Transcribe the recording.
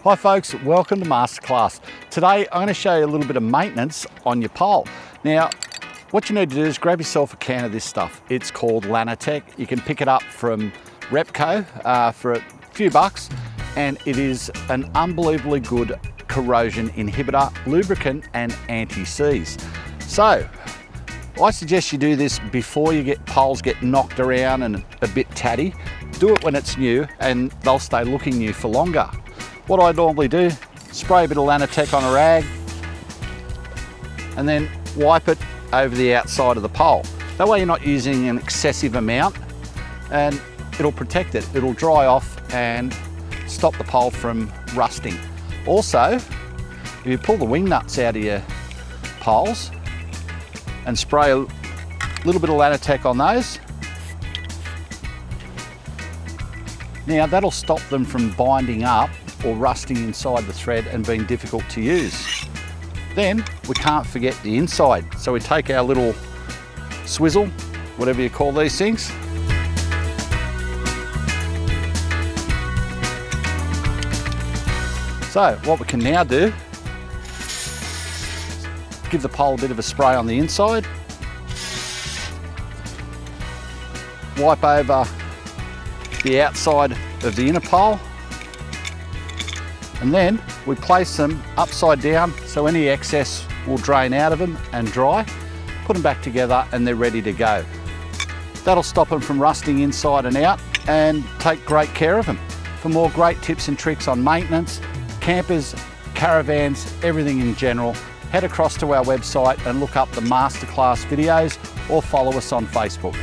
Hi folks, welcome to Masterclass. Today I'm going to show you a little bit of maintenance on your pole. Now, what you need to do is grab yourself a can of this stuff. It's called Lanatech. You can pick it up from Repco for a few bucks, and it is an unbelievably good corrosion inhibitor, lubricant and anti-seize. So, I suggest you do this before poles get knocked around and a bit tatty. Do it when it's new and they'll stay looking new for longer. What I normally do, spray a bit of Lanatech on a rag and then wipe it over the outside of the pole. That way you're not using an excessive amount and it'll protect it. It'll dry off and stop the pole from rusting. Also, if you pull the wing nuts out of your poles and spray a little bit of Lanatech on those, now that'll stop them from binding up or rusting inside the thread and being difficult to use. Then we can't forget the inside. So we take our little swizzle, whatever you call these things, so what we can now do, give the pole a bit of a spray on the inside, wipe over the outside of the inner pole, and then we place them upside down so any excess will drain out of them and dry. Put them back together and they're ready to go. That'll stop them from rusting inside and out and take great care of them. For more great tips and tricks on maintenance, campers, caravans, everything in general, head across to our website and look up the Masterclass videos or follow us on Facebook.